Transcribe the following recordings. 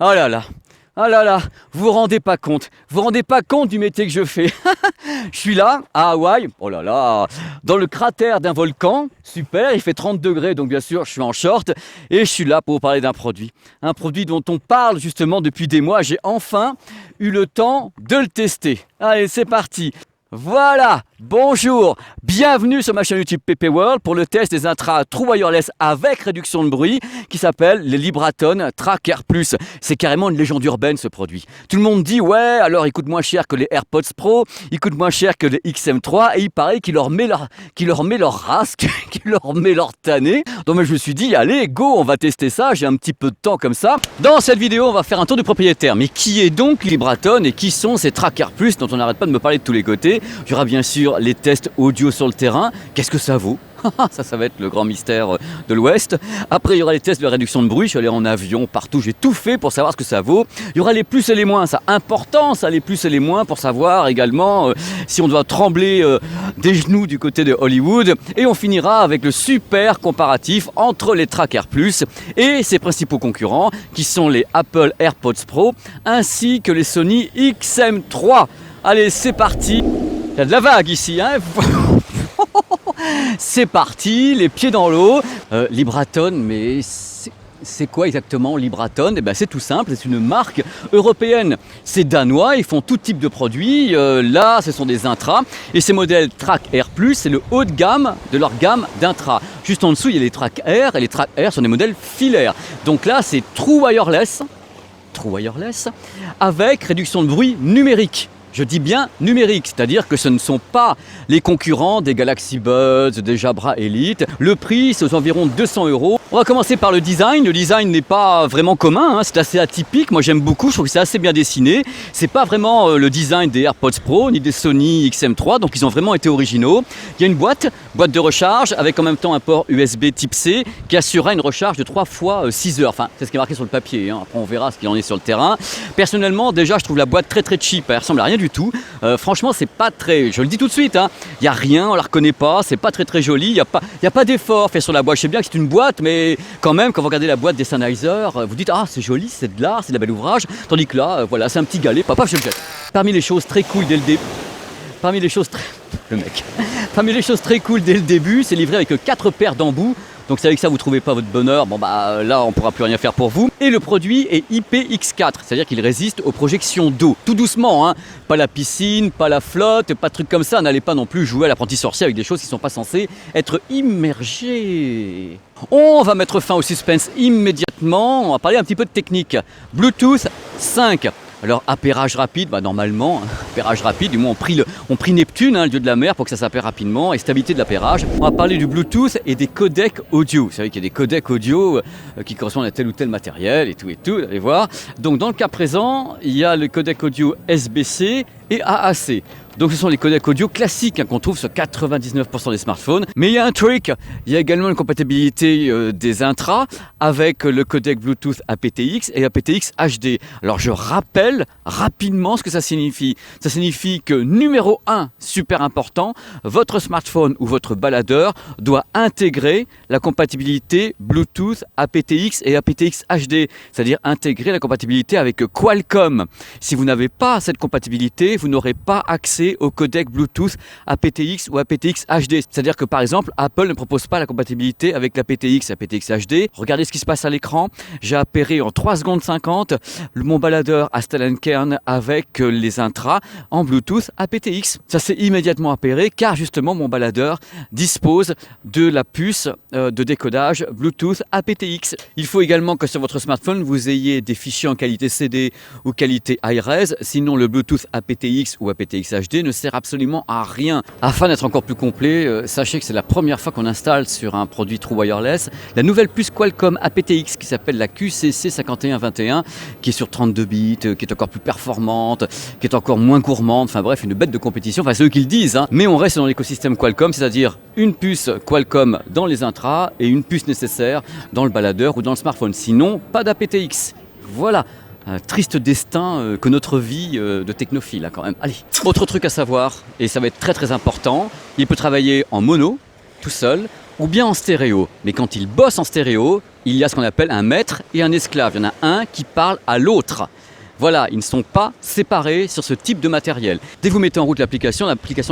Oh là là, oh là là, vous vous rendez pas compte du métier que je fais. Je suis là, à Hawaï, oh là là, dans le cratère d'un volcan, super, il fait 30 degrés, donc bien sûr, je suis en short, et je suis là pour vous parler d'un produit. Un produit dont on parle justement depuis des mois, j'ai enfin eu le temps de le tester. Allez, c'est parti. Voilà, bonjour, bienvenue sur ma chaîne YouTube PP World pour le test des intras True Wireless avec réduction de bruit qui s'appelle les Libraton Track Air Plus. C'est carrément une légende urbaine ce produit. Tout le monde dit ouais, alors il coûte moins cher que les AirPods Pro, il coûte moins cher que les XM3 et il paraît qu'il leur met leur race, qu'il leur met leur tannée. Donc moi je me suis dit allez go, on va tester ça, j'ai un petit peu de temps comme ça. Dans cette vidéo on va faire un tour du propriétaire. Mais qui est donc Libraton et qui sont ces Track Air Plus dont on n'arrête pas de me parler de tous les côtés? Il y aura bien sûr les tests audio sur le terrain. Qu'est-ce que ça vaut? Ça va être le grand mystère de l'Ouest. Après, il y aura les tests de réduction de bruit. Je suis allé en avion, partout. J'ai tout fait pour savoir ce que ça vaut. Il y aura les plus et les moins. Ça, important, ça, les plus et les moins, pour savoir également si on doit trembler des genoux du côté de Hollywood. Et on finira avec le super comparatif entre les Track Air Plus et ses principaux concurrents, qui sont les Apple AirPods Pro, ainsi que les Sony XM3. Allez, c'est parti. Il y a de la vague ici, hein. C'est parti, les pieds dans l'eau. Libraton, mais c'est quoi exactement Libraton? Eh ben, c'est tout simple, c'est une marque européenne. C'est danois, ils font tout type de produits. Là, ce sont des intras. Et ces modèles Track Air Plus, c'est le haut de gamme de leur gamme d'intras. Juste en dessous, il y a les Track Air. Et les Track Air sont des modèles filaires. Donc là, c'est True Wireless avec réduction de bruit numérique. Je dis bien numérique, c'est-à-dire que ce ne sont pas les concurrents des Galaxy Buds, des Jabra Elite. Le prix, c'est aux environs 200 €. On va commencer par le design. Le design n'est pas vraiment commun, hein. C'est assez atypique. Moi, j'aime beaucoup. Je trouve que c'est assez bien dessiné. C'est pas vraiment le design des AirPods Pro ni des Sony XM3, donc ils ont vraiment été originaux. Il y a une boîte de recharge avec en même temps un port USB Type C qui assurera une recharge de 3 fois 6 heures. Enfin, c'est ce qui est marqué sur le papier, hein. Après, on verra ce qu'il en est sur le terrain. Personnellement, déjà, je trouve la boîte très très cheap. Elle ressemble à rien du tout. Franchement, c'est pas très. Je le dis tout de suite, hein. Il y a rien, on la reconnaît pas. C'est pas très très joli. Il y a pas d'effort fait sur la boîte. Je sais bien que c'est une boîte, mais quand même, quand vous regardez la boîte des Sennheiser, vous dites ah c'est joli, c'est de l'art, c'est de la belle ouvrage. Tandis que là, voilà, c'est un petit galet. Papa, je le jette. Parmi les choses très cool dès le début. Parmi les choses très cool dès le début, c'est livré avec 4 paires d'embouts. Donc c'est avec ça vous ne trouvez pas votre bonheur, bon bah là on ne pourra plus rien faire pour vous. Et le produit est IPX4, c'est-à-dire qu'il résiste aux projections d'eau. Tout doucement, hein. Pas la piscine, pas la flotte, pas de trucs comme ça. N'allez pas non plus jouer à l'apprenti sorcier avec des choses qui ne sont pas censées être immergées. On va mettre fin au suspense immédiatement, on va parler un petit peu de technique. Bluetooth 5. Alors appairage rapide, bah normalement, appairage rapide, du moins on prie Neptune, hein, le dieu de la mer, pour que ça s'appaire rapidement, et stabilité de l'appairage. On va parler du Bluetooth et des codecs audio. Vous savez qu'il y a des codecs audio qui correspondent à tel ou tel matériel et tout, vous allez voir. Donc dans le cas présent, il y a le codec audio SBC et AAC. Donc ce sont les codecs audio classiques, hein, qu'on trouve sur 99% des smartphones. Mais il y a un trick, il y a également une compatibilité des intras avec le codec Bluetooth aptX et aptX HD. Alors je rappelle rapidement ce que ça signifie. Ça signifie que numéro 1, super important, votre smartphone ou votre baladeur doit intégrer la compatibilité Bluetooth aptX et aptX HD, c'est-à-dire intégrer la compatibilité avec Qualcomm. Si vous n'avez pas cette compatibilité, vous n'aurez pas accès au codec Bluetooth aptX ou aptX HD. C'est-à-dire que par exemple, Apple ne propose pas la compatibilité avec l'aptX, aptX HD. Regardez ce qui se passe à l'écran. J'ai appairé en 3 secondes 50 mon baladeur à Stellenkern avec les intras en Bluetooth aptX. Ça s'est immédiatement appairé car justement mon baladeur dispose de la puce de décodage Bluetooth aptX. Il faut également que sur votre smartphone vous ayez des fichiers en qualité CD ou qualité iRes, sinon le Bluetooth aptX ou aptX HD ne sert absolument à rien. Afin d'être encore plus complet, sachez que c'est la première fois qu'on installe sur un produit True Wireless la nouvelle puce Qualcomm aptX qui s'appelle la QCC5121, qui est sur 32 bits, qui est encore plus performante, qui est encore moins gourmande, enfin bref, une bête de compétition, enfin c'est eux qui le disent, hein. Mais on reste dans l'écosystème Qualcomm, c'est-à-dire une puce Qualcomm dans les intras et une puce nécessaire dans le baladeur ou dans le smartphone. Sinon, pas d'aptX. Voilà. Un triste destin que notre vie de technophile, hein, quand même. Allez, autre truc à savoir, et ça va être très très important, il peut travailler en mono, tout seul, ou bien en stéréo. Mais quand il bosse en stéréo, il y a ce qu'on appelle un maître et un esclave. Il y en a un qui parle à l'autre. Voilà, ils ne sont pas séparés sur ce type de matériel. Dès que vous mettez en route l'application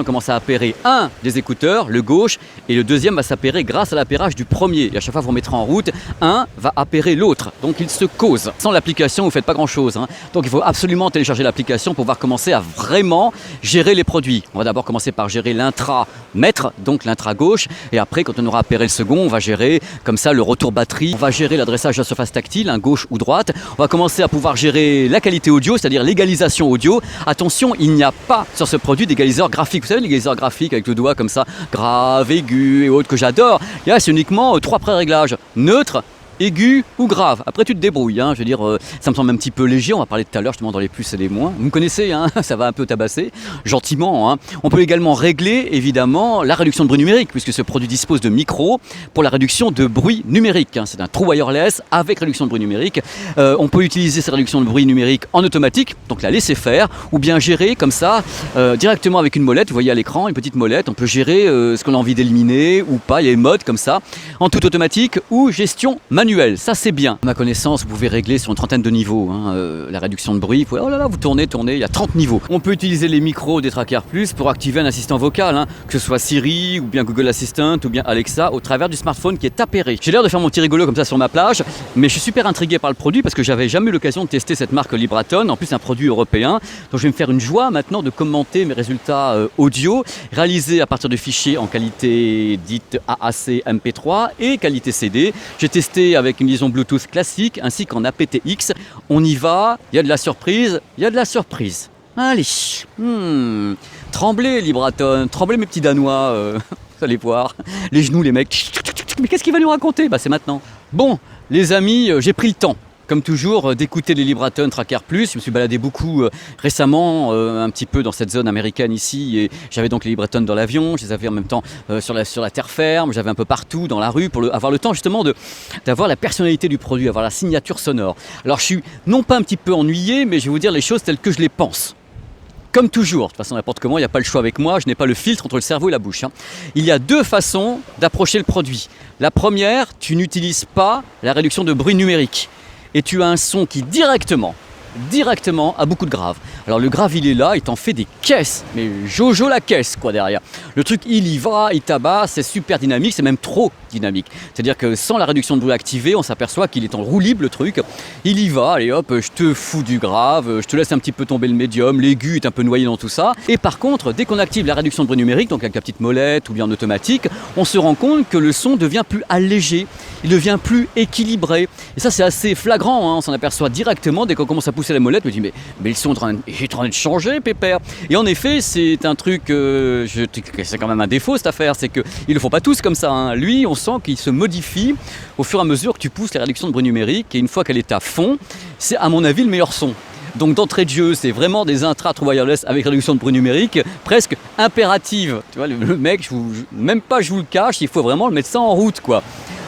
commence à appairer un des écouteurs, le gauche, et le deuxième va s'appairer grâce à l'appairage du premier. Et à chaque fois que vous remettrez en route, un va appairer l'autre. Donc ils se causent. Sans l'application, vous ne faites pas grand-chose. Donc il faut absolument télécharger l'application pour pouvoir commencer à vraiment gérer les produits. On va d'abord commencer par gérer l'intra-mètre, donc l'intra-gauche, et après, quand on aura appairé le second, on va gérer comme ça le retour batterie, on va gérer l'adressage de la surface tactile, gauche ou droite. On va commencer à pouvoir gérer la qualité audio, c'est-à-dire l'égalisation audio. Attention, il n'y a pas sur ce produit d'égaliseur graphique. Vous savez, l'égaliseur graphique avec le doigt comme ça, grave, aigu et autres que j'adore. Là, c'est uniquement 3 pré-réglages. Neutre, aigu ou grave. Après, tu te débrouilles. Je veux dire, ça me semble un petit peu léger. On va parler tout à l'heure justement dans les plus et les moins. Vous me connaissez, ça va un peu tabasser, gentiment. On peut également régler, évidemment, la réduction de bruit numérique, puisque ce produit dispose de micros pour la réduction de bruit numérique. C'est un true wireless avec réduction de bruit numérique. On peut utiliser cette réduction de bruit numérique en automatique, donc la laisser faire, ou bien gérer comme ça, directement avec une molette. Vous voyez à l'écran, une petite molette. On peut gérer ce qu'on a envie d'éliminer ou pas. Il y a les modes comme ça, en tout automatique ou gestion manuelle. Ça c'est bien. À ma connaissance, vous pouvez régler sur une trentaine de niveaux la réduction de bruit. Oh là là, vous tournez, il y a 30 niveaux. On peut utiliser les micros des Tracker Plus pour activer un assistant vocal, que ce soit Siri ou bien Google Assistant ou bien Alexa au travers du smartphone qui est appairé. J'ai l'air de faire mon petit rigolo comme ça sur ma plage, mais je suis super intrigué par le produit parce que j'avais jamais eu l'occasion de tester cette marque Libraton, en plus un produit européen. Donc je vais me faire une joie maintenant de commenter mes résultats audio réalisés à partir de fichiers en qualité dite AAC MP3 et qualité CD. J'ai testé avec une liaison Bluetooth classique ainsi qu'en aptX. On y va, il y a de la surprise, il y a de la surprise. Allez, tremblez Libraton, tremblez mes petits Danois, vous allez voir, les genoux les mecs. Mais qu'est-ce qu'il va nous raconter ? C'est maintenant. Bon, les amis, j'ai pris le temps. Comme toujours, d'écouter les Libraton Tracker Plus. Je me suis baladé beaucoup récemment, un petit peu dans cette zone américaine ici. Et j'avais donc les Libraton dans l'avion, je les avais en même temps sur la terre ferme, j'avais un peu partout dans la rue pour avoir le temps justement d'avoir la personnalité du produit, avoir la signature sonore. Alors je suis non pas un petit peu ennuyé, mais je vais vous dire les choses telles que je les pense. Comme toujours, de toute façon n'importe comment, il n'y a pas le choix avec moi, je n'ai pas le filtre entre le cerveau et la bouche. Il y a 2 façons d'approcher le produit. La première, tu n'utilises pas la réduction de bruit numérique. Et tu as un son qui directement a beaucoup de grave. Alors le grave il est là, il t'en fait des caisses, mais Jojo la caisse quoi derrière. Le truc il y va, il tabasse, c'est super dynamique, c'est même trop dynamique. C'est-à-dire que sans la réduction de bruit activée, on s'aperçoit qu'il est en roue libre le truc. Il y va, allez hop, je te fous du grave, je te laisse un petit peu tomber le médium, l'aigu est un peu noyé dans tout ça. Et par contre, dès qu'on active la réduction de bruit numérique, donc avec la petite molette ou bien en automatique, on se rend compte que le son devient plus allégé, il devient plus équilibré. Et ça c'est assez flagrant, on s'en aperçoit directement dès qu'on commence à pousser la molette, je me dis mais le son est en train de changer, pépère. Et en effet, c'est un truc, c'est quand même un défaut cette affaire, c'est qu'ils ne le font pas tous comme ça. Lui, on sent qu'il se modifie au fur et à mesure que tu pousses la réduction de bruit numérique, et une fois qu'elle est à fond, c'est à mon avis le meilleur son. Donc d'entrée de jeu, c'est vraiment des intra true wireless avec réduction de bruit numérique, presque impérative. Tu vois, le mec, même pas je vous le cache, il faut vraiment le mettre ça en route quoi.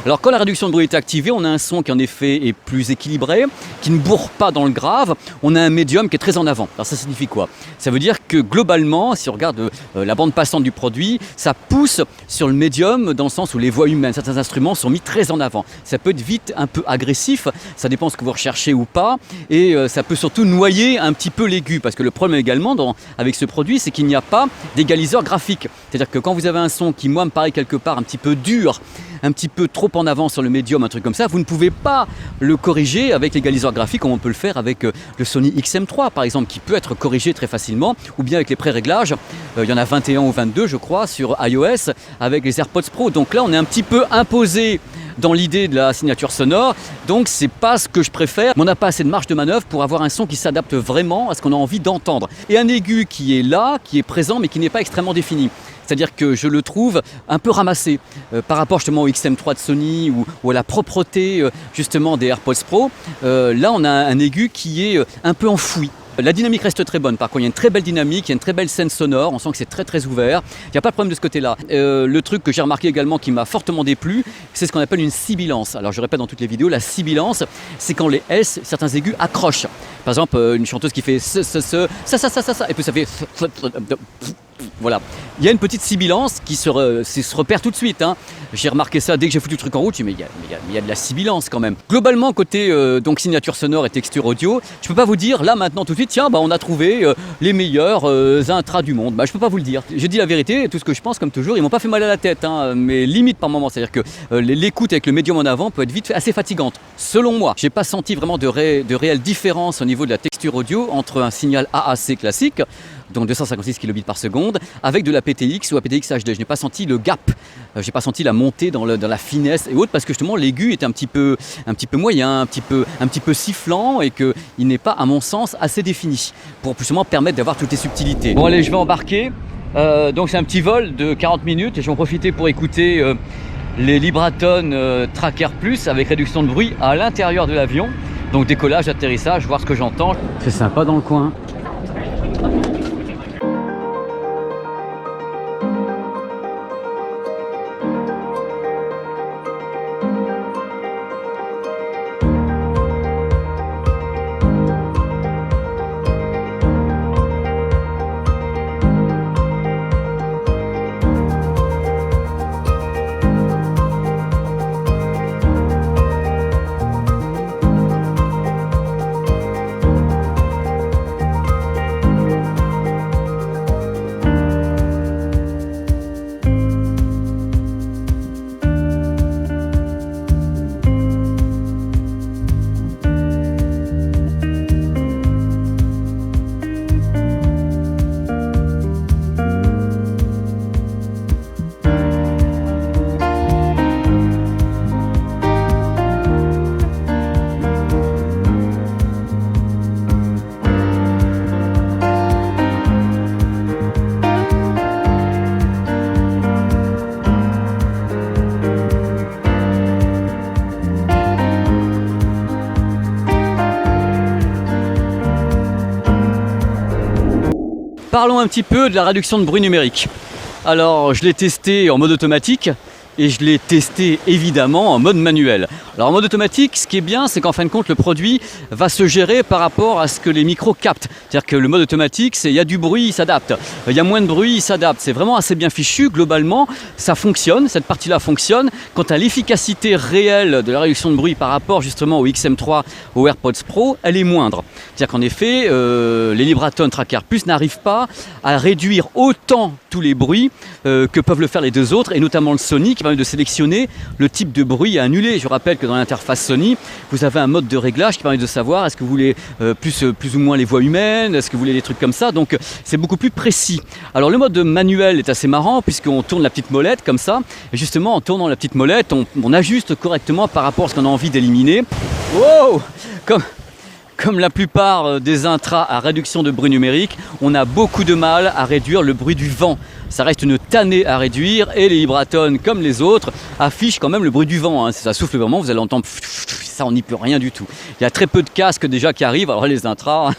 Alors quand la réduction de bruit est activée, on a un son qui en effet est plus équilibré, qui ne bourre pas dans le grave, on a un médium qui est très en avant. Alors ça signifie quoi ? Ça veut dire que globalement, si on regarde la bande passante du produit, ça pousse sur le médium dans le sens où les voix humaines, certains instruments sont mis très en avant. Ça peut être vite un peu agressif, ça dépend ce que vous recherchez ou pas, et ça peut surtout noyer un petit peu l'aigu, parce que le problème également avec ce produit, c'est qu'il n'y a pas d'égaliseur graphique. C'est-à-dire que quand vous avez un son qui, moi, me paraît quelque part un petit peu dur, un petit peu trop en avant sur le médium, un truc comme ça, vous ne pouvez pas le corriger avec l'égaliseur graphique comme on peut le faire avec le Sony XM3 par exemple, qui peut être corrigé très facilement, ou bien avec les pré-réglages, il y en a 21 ou 22 je crois sur iOS avec les AirPods Pro. Donc là on est un petit peu imposé dans l'idée de la signature sonore, donc c'est pas ce que je préfère, mais on n'a pas assez de marge de manœuvre pour avoir un son qui s'adapte vraiment à ce qu'on a envie d'entendre. Et un aigu qui est là, qui est présent, mais qui n'est pas extrêmement défini. C'est-à-dire que je le trouve un peu ramassé par rapport justement au XM3 de Sony ou à la propreté justement des AirPods Pro. Là on a un aigu qui est un peu enfoui. La dynamique reste très bonne, par contre il y a une très belle dynamique, il y a une très belle scène sonore, on sent que c'est très très ouvert, il n'y a pas de problème de ce côté-là. Le truc que j'ai remarqué également qui m'a fortement déplu, c'est ce qu'on appelle une sibilance. Alors je répète dans toutes les vidéos, la sibilance, c'est quand les S, certains aigus accrochent. Par exemple une chanteuse qui fait ça, et puis ça fait... Voilà. Il y a une petite sibilance qui se repère tout de suite. Hein. J'ai remarqué ça dès que j'ai foutu le truc en route. J'ai dit, mais il y a de la sibilance quand même. Globalement, côté donc signature sonore et texture audio, je peux pas vous dire là maintenant tout de suite, tiens, on a trouvé les meilleurs intras du monde. Je peux pas vous le dire. J'ai dit la vérité, tout ce que je pense, comme toujours, ils m'ont pas fait mal à la tête, hein, mais limite par moment. C'est-à-dire que l'écoute avec le médium en avant peut être vite assez fatigante. Selon moi, j'ai pas senti vraiment de réelle différence au niveau de la texture audio entre un signal AAC classique, donc 256 kbps par seconde, avec de la PTX ou aptX HD. Je n'ai pas senti le gap, j'ai pas senti la montée dans la finesse et autres, parce que justement l'aigu est un petit peu moyen, un petit peu sifflant, et qu'il n'est pas, à mon sens, assez défini pour justement permettre d'avoir toutes les subtilités. Bon allez, je vais embarquer. Donc c'est un petit vol de 40 minutes et je vais en profiter pour écouter les Libraton Tracker Plus avec réduction de bruit à l'intérieur de l'avion. Donc décollage, atterrissage, voir ce que j'entends. C'est sympa dans le coin. Parlons un petit peu de la réduction de bruit numérique. Alors, je l'ai testé en mode automatique et je l'ai testé évidemment en mode manuel. Alors en mode automatique, ce qui est bien, c'est qu'en fin de compte, le produit va se gérer par rapport à ce que les micros captent. C'est-à-dire que le mode automatique, il y a du bruit, il s'adapte. Il y a moins de bruit, il s'adapte. C'est vraiment assez bien fichu. Globalement, ça fonctionne, cette partie-là fonctionne. Quant à l'efficacité réelle de la réduction de bruit par rapport justement au XM3, au AirPods Pro, elle est moindre. C'est-à-dire qu'en effet, les Libraton Tracker Plus n'arrivent pas à réduire autant tous les bruits que peuvent le faire les deux autres, et notamment le Sony qui permet de sélectionner le type de bruit à annuler. Je rappelle que dans l'interface Sony, vous avez un mode de réglage qui permet de savoir est-ce que vous voulez plus ou moins les voix humaines, est-ce que vous voulez des trucs comme ça, donc c'est beaucoup plus précis. Alors le mode manuel est assez marrant puisqu'on tourne la petite molette comme ça, et justement en tournant la petite molette, on ajuste correctement par rapport à ce qu'on a envie d'éliminer. Wow, comme la plupart des intras à réduction de bruit numérique, on a beaucoup de mal à réduire le bruit du vent. Ça reste une tannée à réduire, et les Libraton, comme les autres, affichent quand même le bruit du vent. Si ça souffle vraiment, vous allez entendre, ça on n'y peut rien du tout. Il y a très peu de casques déjà qui arrivent, alors les intras,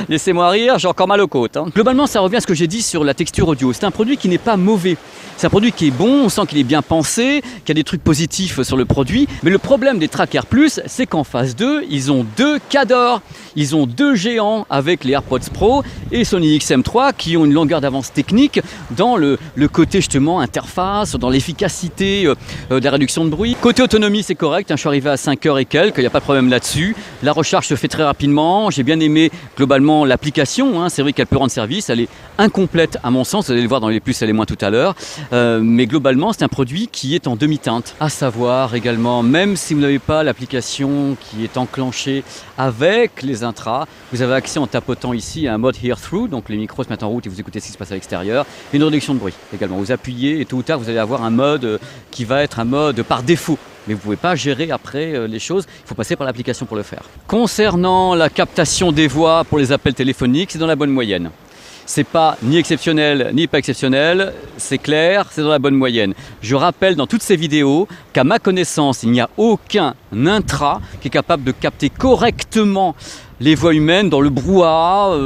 laissez-moi rire, j'ai encore mal aux côtes. Globalement, ça revient à ce que j'ai dit sur la texture audio. C'est un produit qui n'est pas mauvais. C'est un produit qui est bon, on sent qu'il est bien pensé, qu'il y a des trucs positifs sur le produit. Mais le problème des Tracker Plus, c'est qu'en phase 2, ils ont deux cadors. Ils ont deux géants avec les AirPods Pro et Sony XM3 qui ont une longueur d'avance technique dans le côté justement interface, dans l'efficacité de la réduction de bruit. Côté autonomie, c'est correct, je suis arrivé à 5 heures et quelques, il n'y a pas de problème là-dessus. La recharge se fait très rapidement, j'ai bien aimé globalement l'application, c'est vrai qu'elle peut rendre service, elle est incomplète à mon sens, vous allez le voir dans les plus et les moins tout à l'heure, mais globalement c'est un produit qui est en demi-teinte. À savoir également, même si vous n'avez pas l'application qui est enclenchée avec les intras, vous avez accès en tapotant ici à un mode Hear Through, donc les micros se mettent en route et vous écoutez ce qui se passe à l'extérieur. Une réduction de bruit également, vous appuyez et tôt ou tard vous allez avoir un mode qui va être un mode par défaut. Mais vous ne pouvez pas gérer après les choses, il faut passer par l'application pour le faire. Concernant la captation des voix pour les appels téléphoniques, c'est dans la bonne moyenne. C'est pas ni exceptionnel ni pas exceptionnel, c'est clair, c'est dans la bonne moyenne. Je rappelle dans toutes ces vidéos qu'à ma connaissance, il n'y a aucun intra qui est capable de capter correctement les voies humaines dans le brouhaha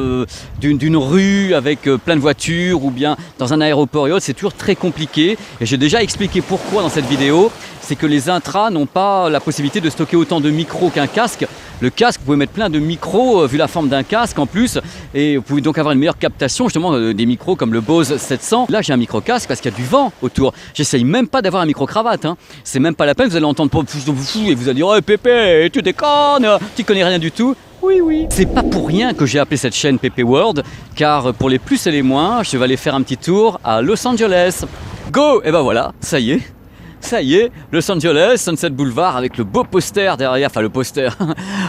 d'une rue avec plein de voitures ou bien dans un aéroport et autres. C'est toujours très compliqué et j'ai déjà expliqué pourquoi dans cette vidéo. C'est que les intras n'ont pas la possibilité de stocker autant de micros qu'un casque. Le casque, vous pouvez mettre plein de micros vu la forme d'un casque en plus et vous pouvez donc avoir une meilleure captation justement des micros comme le Bose 700. Là j'ai un micro casque parce qu'il y a du vent autour. J'essaye même pas d'avoir un micro cravate. C'est même pas la peine, vous allez entendre et vous allez dire oh Pépé, tu déconnes, tu connais rien du tout. Oui. C'est pas pour rien que j'ai appelé cette chaîne Pépé World, car pour les plus et les moins, je vais aller faire un petit tour à Los Angeles. Go! Et ben voilà, ça y est, Los Angeles, Sunset Boulevard avec le beau poster derrière, enfin le poster,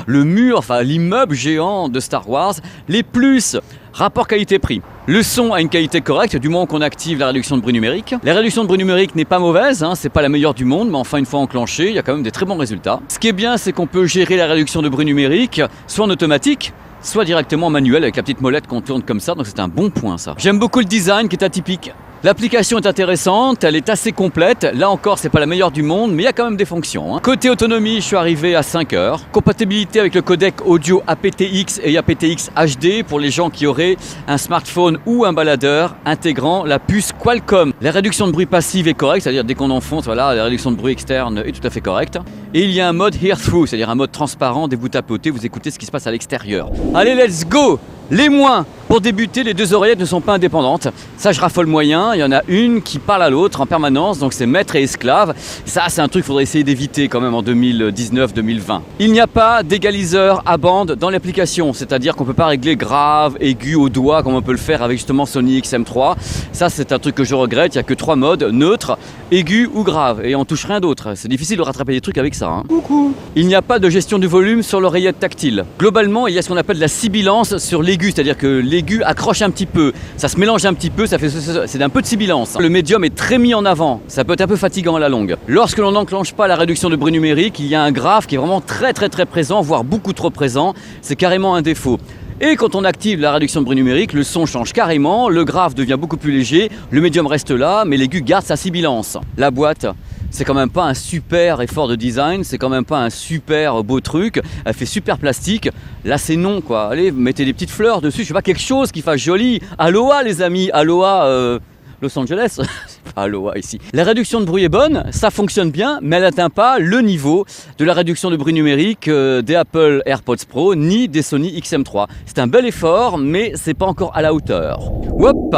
le mur, enfin l'immeuble géant de Star Wars. Les plus, rapport qualité-prix. Le son a une qualité correcte du moment qu'on active la réduction de bruit numérique. La réduction de bruit numérique n'est pas mauvaise, c'est pas la meilleure du monde, mais enfin une fois enclenchée, il y a quand même des très bons résultats. Ce qui est bien, c'est qu'on peut gérer la réduction de bruit numérique, soit en automatique, soit directement en manuel avec la petite molette qu'on tourne comme ça, donc c'est un bon point ça. J'aime beaucoup le design qui est atypique. L'application est intéressante, elle est assez complète. Là encore, c'est pas la meilleure du monde, mais il y a quand même des fonctions. Côté autonomie, je suis arrivé à 5 heures. Compatibilité avec le codec audio aptX et aptX HD pour les gens qui auraient un smartphone ou un baladeur intégrant la puce Qualcomm. La réduction de bruit passive est correcte, c'est-à-dire dès qu'on enfonce, voilà, la réduction de bruit externe est tout à fait correcte. Et il y a un mode hear through, c'est-à-dire un mode transparent. Dès que vous tapotez, vous écoutez ce qui se passe à l'extérieur. Allez, let's go! Les moins, pour débuter, les deux oreillettes ne sont pas indépendantes. Ça, je raffole moyen. Il y en a une qui parle à l'autre en permanence, donc c'est maître et esclave. Ça, c'est un truc qu'il faudrait essayer d'éviter quand même en 2019-2020. Il n'y a pas d'égaliseur à bande dans l'application, c'est-à-dire qu'on ne peut pas régler grave, aigu au doigt comme on peut le faire avec justement Sony XM3. Ça, c'est un truc que je regrette. Il n'y a que 3 modes, neutre, aigu ou grave. Et on touche rien d'autre. C'est difficile de rattraper des trucs avec ça. Coucou. Il n'y a pas de gestion du volume sur l'oreillette tactile. Globalement, il y a ce qu'on appelle la sibilance sur l'aigu, c'est-à-dire que l'aigu accroche un petit peu, ça se mélange un petit peu, c'est un peu de sibilance. Le médium est très mis en avant, ça peut être un peu fatigant à la longue. Lorsque l'on n'enclenche pas la réduction de bruit numérique, il y a un grave qui est vraiment très présent, voire beaucoup trop présent, c'est carrément un défaut. Et quand on active la réduction de bruit numérique, le son change carrément, le grave devient beaucoup plus léger, le médium reste là, mais l'aigu garde sa sibilance. La boîte, c'est quand même pas un super effort de design, c'est quand même pas un super beau truc, elle fait super plastique. Là c'est non quoi, allez mettez des petites fleurs dessus, je sais pas, quelque chose qui fasse joli. Aloha les amis, aloha Los Angeles, c'est pas aloha ici. La réduction de bruit est bonne, ça fonctionne bien, mais elle n'atteint pas le niveau de la réduction de bruit numérique des Apple AirPods Pro ni des Sony XM3. C'est un bel effort, mais c'est pas encore à la hauteur. Hop.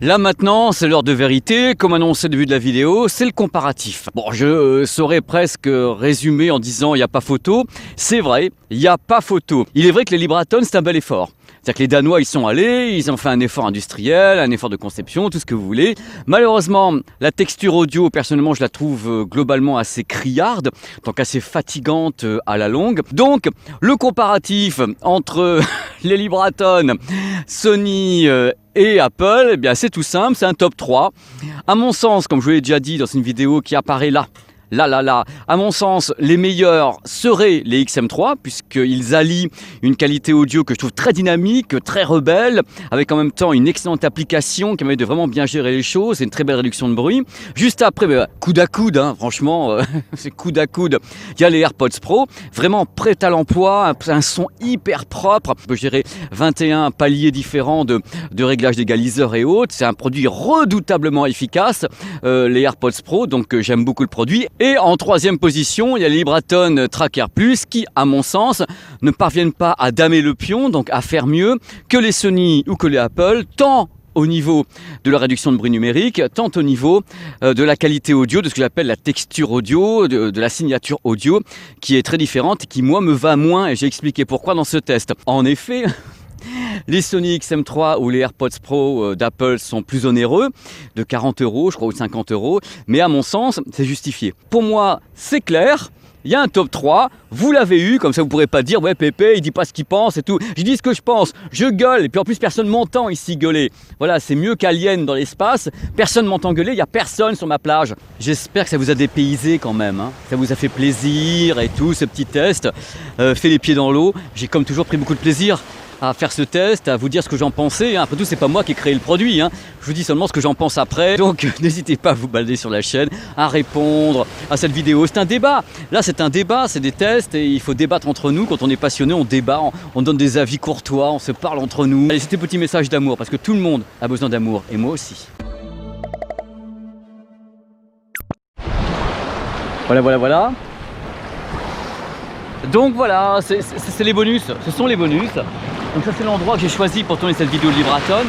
Là maintenant, c'est l'heure de vérité, comme annoncé au début de la vidéo, c'est le comparatif. Bon, je saurais presque résumer en disant il n'y a pas photo. C'est vrai, il n'y a pas photo. Il est vrai que les Libraton, c'est un bel effort. C'est-à-dire que les Danois, ils sont allés, ils ont fait un effort industriel, un effort de conception, tout ce que vous voulez. Malheureusement, la texture audio, personnellement, je la trouve globalement assez criarde, donc assez fatigante à la longue. Donc, le comparatif entre les Libraton, Sony et Apple, eh bien, c'est tout simple, c'est un top 3. À mon sens, comme je vous l'ai déjà dit dans une vidéo qui apparaît là, à mon sens, les meilleurs seraient les XM3, puisqu'ils allient une qualité audio que je trouve très dynamique, très rebelle, avec en même temps une excellente application qui permet de vraiment bien gérer les choses et une très belle réduction de bruit. Juste après, coude à coude, franchement, c'est coude à coude. Il y a les AirPods Pro, vraiment prêts à l'emploi, un son hyper propre. On peut gérer 21 paliers différents de réglage d'égaliseur et autres. C'est un produit redoutablement efficace, les AirPods Pro, donc j'aime beaucoup le produit. Et en troisième position, il y a les Libraton Tracker Plus qui, à mon sens, ne parviennent pas à damer le pion, donc à faire mieux que les Sony ou que les Apple, tant au niveau de la réduction de bruit numérique, tant au niveau de la qualité audio, de ce que j'appelle la texture audio, de la signature audio, qui est très différente et qui, moi, me va moins, et j'ai expliqué pourquoi dans ce test. En effet, les Sony XM3 ou les AirPods Pro d'Apple sont plus onéreux, de 40 €, je crois, ou de 50 €, mais à mon sens, c'est justifié. Pour moi, c'est clair. Il y a un top 3, vous l'avez eu, comme ça vous ne pourrez pas dire « Ouais, Pépé, il dit pas ce qu'il pense et tout. » Je dis ce que je pense, je gueule, et puis en plus personne m'entend ici gueuler. Voilà, c'est mieux qu'Alien dans l'espace, personne m'entend gueuler, il n'y a personne sur ma plage. J'espère que ça vous a dépaysé quand même, ça vous a fait plaisir et tout, ce petit test. Fait les pieds dans l'eau, j'ai comme toujours pris beaucoup de plaisir à faire ce test, à vous dire ce que j'en pensais. Après tout, c'est pas moi qui ai créé le produit. Je vous dis seulement ce que j'en pense après. Donc n'hésitez pas à vous balader sur la chaîne, à répondre à cette vidéo. C'est un débat. Là, c'est un débat, c'est des tests et il faut débattre entre nous. Quand on est passionné, on débat, on donne des avis courtois, on se parle entre nous. Allez, c'était petit message d'amour parce que tout le monde a besoin d'amour et moi aussi. Voilà. Donc voilà, c'est les bonus, ce sont les bonus. Donc ça c'est l'endroit que j'ai choisi pour tourner cette vidéo de Libraton.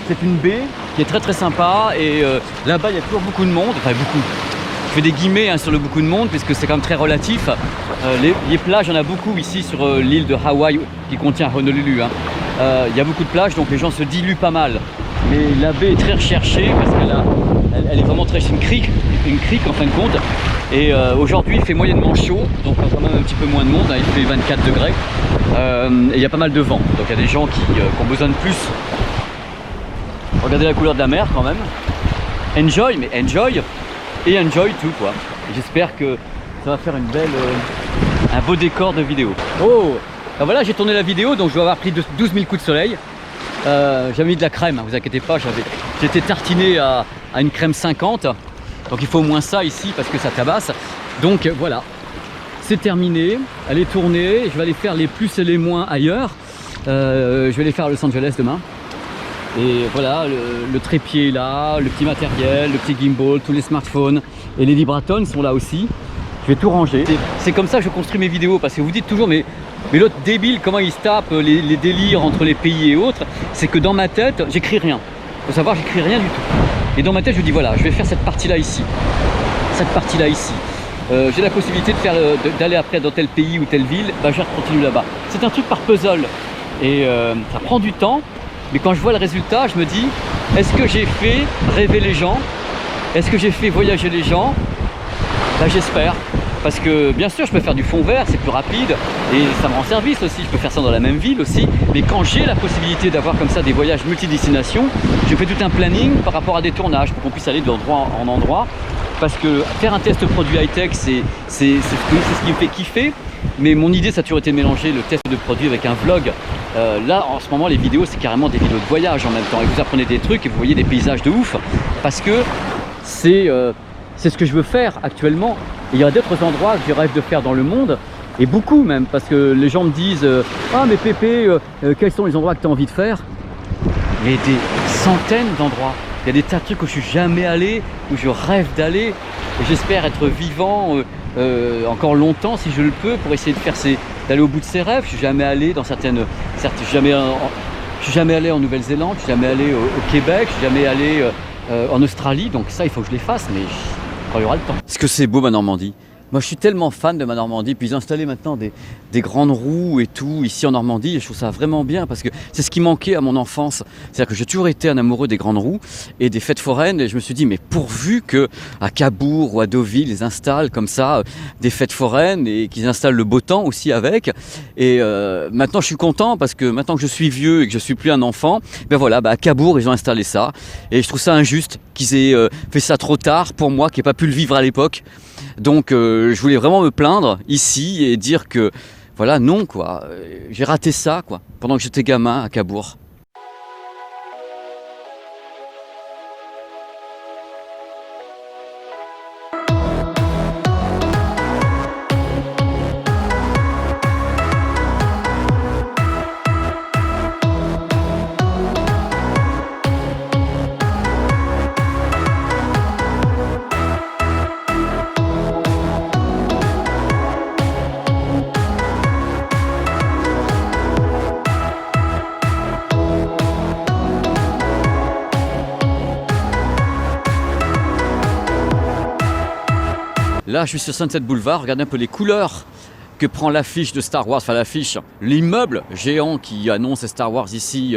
C'est une baie qui est très sympa et là-bas il y a toujours beaucoup de monde, enfin beaucoup. Je fais des guillemets sur le beaucoup de monde puisque c'est quand même très relatif. Les plages, il y en a beaucoup ici sur l'île de Hawaï qui contient Honolulu. Il y a beaucoup de plages donc les gens se diluent pas mal. Mais la baie est très recherchée parce qu'elle est vraiment très... C'est une crique en fin de compte. Et aujourd'hui il fait moyennement chaud, donc quand même un petit peu moins de monde, il fait 24 degrés. Et il y a pas mal de vent, donc il y a des gens qui ont besoin de plus. Regardez la couleur de la mer quand même. Enjoy, mais enjoy et enjoy tout quoi. J'espère que ça va faire un beau décor de vidéo. Oh, ben voilà, j'ai tourné la vidéo, donc je dois avoir pris 12 000 coups de soleil. J'avais mis de la crème, vous inquiétez pas, j'étais tartiné à une crème 50. Donc il faut au moins ça ici parce que ça tabasse. Donc voilà, c'est terminé. Elle est tournée. Je vais aller faire les plus et les moins ailleurs. Je vais les faire à Los Angeles demain. Et voilà, le trépied est là, le petit matériel, le petit gimbal, tous les smartphones. Et les Libraton sont là aussi. Je vais tout ranger. C'est comme ça que je construis mes vidéos parce que vous dites toujours mais l'autre débile, comment il se tape les délires entre les pays et autres. C'est que dans ma tête, j'écris rien. Il faut savoir, j'écris rien du tout. Et dans ma tête, je dis voilà, je vais faire cette partie-là ici. Cette partie-là ici. J'ai la possibilité d'aller après dans tel pays ou telle ville, bah, je continue là-bas. C'est un truc par puzzle. Et ça prend du temps. Mais quand je vois le résultat, je me dis, est-ce que j'ai fait rêver les gens? Est-ce que j'ai fait voyager les gens? Bah, j'espère. Parce que bien sûr, je peux faire du fond vert, c'est plus rapide. Et ça me rend service aussi. Je peux faire ça dans la même ville aussi. Mais quand j'ai la possibilité d'avoir comme ça des voyages multidestinations, je fais tout un planning par rapport à des tournages pour qu'on puisse aller d'endroit en endroit. Parce que faire un test produit high-tech, c'est ce qui me fait kiffer. Mais mon idée, ça a toujours été de mélanger le test de produit avec un vlog. Là, en ce moment, les vidéos, c'est carrément des vidéos de voyage en même temps. Et vous apprenez des trucs et vous voyez des paysages de ouf. Parce que c'est ce que je veux faire actuellement. Et il y a d'autres endroits que je rêve de faire dans le monde. Et beaucoup même. Parce que les gens me disent ah mais Pépé, quels sont les endroits que tu as envie de faire? Il y a des centaines d'endroits. Il y a des tas de trucs où je suis jamais allé, où je rêve d'aller. Et j'espère être vivant encore longtemps si je le peux pour essayer de faire d'aller au bout de ses rêves. Je suis jamais allé dans je suis jamais allé en Nouvelle-Zélande, je suis jamais allé au Québec, je suis jamais allé en Australie. Donc ça, il faut que je les fasse, mais quand il y aura le temps. Est-ce que c'est beau ma Normandie? Moi je suis tellement fan de ma Normandie, puis ils ont installé maintenant des grandes roues et tout ici en Normandie et je trouve ça vraiment bien parce que c'est ce qui manquait à mon enfance. C'est-à-dire que j'ai toujours été un amoureux des grandes roues et des fêtes foraines et je me suis dit mais pourvu qu'à Cabourg ou à Deauville ils installent comme ça des fêtes foraines et qu'ils installent le beau temps aussi avec. Et maintenant je suis content parce que maintenant que je suis vieux et que je suis plus un enfant, ben voilà, à Cabourg ils ont installé ça et je trouve ça injuste qu'ils aient fait ça trop tard pour moi qui n'ai pas pu le vivre à l'époque. Donc je voulais vraiment me plaindre ici et dire que voilà non quoi, j'ai raté ça quoi pendant que j'étais gamin à Cabourg. Là, je suis sur Sunset Boulevard, regardez un peu les couleurs que prend l'affiche de Star Wars, enfin l'affiche, l'immeuble géant qui annonce Star Wars ici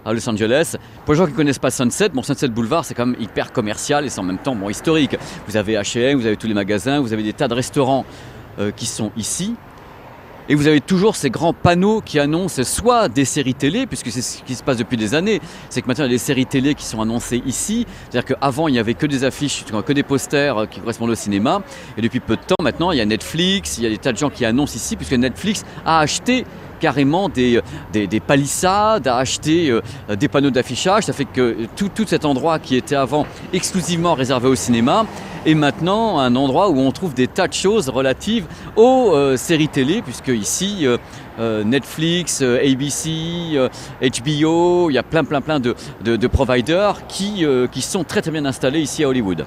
à Los Angeles. Pour les gens qui ne connaissent pas Sunset, Sunset Boulevard c'est quand même hyper commercial et c'est en même temps historique. Vous avez H&M, vous avez tous les magasins, vous avez des tas de restaurants qui sont ici. Et vous avez toujours ces grands panneaux qui annoncent soit des séries télé, puisque c'est ce qui se passe depuis des années, c'est que maintenant il y a des séries télé qui sont annoncées ici. C'est-à-dire qu'avant il n'y avait que des affiches, que des posters qui correspondent au cinéma. Et depuis peu de temps maintenant il y a Netflix, il y a des tas de gens qui annoncent ici, puisque Netflix a acheté carrément des palissades, à acheter des panneaux d'affichage. Ça fait que tout cet endroit qui était avant exclusivement réservé au cinéma est maintenant un endroit où on trouve des tas de choses relatives aux séries télé, puisque ici Netflix, ABC, HBO, il y a plein de providers qui sont très bien installés ici à Hollywood.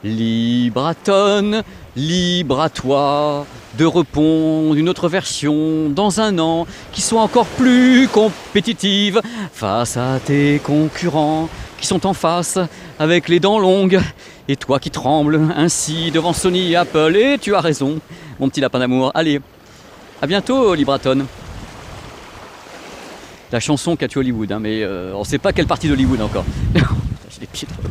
Libre à tonne, libre à toi de répondre une autre version dans un an qui soit encore plus compétitive face à tes concurrents qui sont en face avec les dents longues et toi qui trembles ainsi devant Sony et Apple. Et tu as raison, mon petit lapin d'amour. Allez, à bientôt Libraton. La chanson qu'a tué Hollywood, hein, mais on ne sait pas quelle partie d'Hollywood encore. J'ai les pieds trop...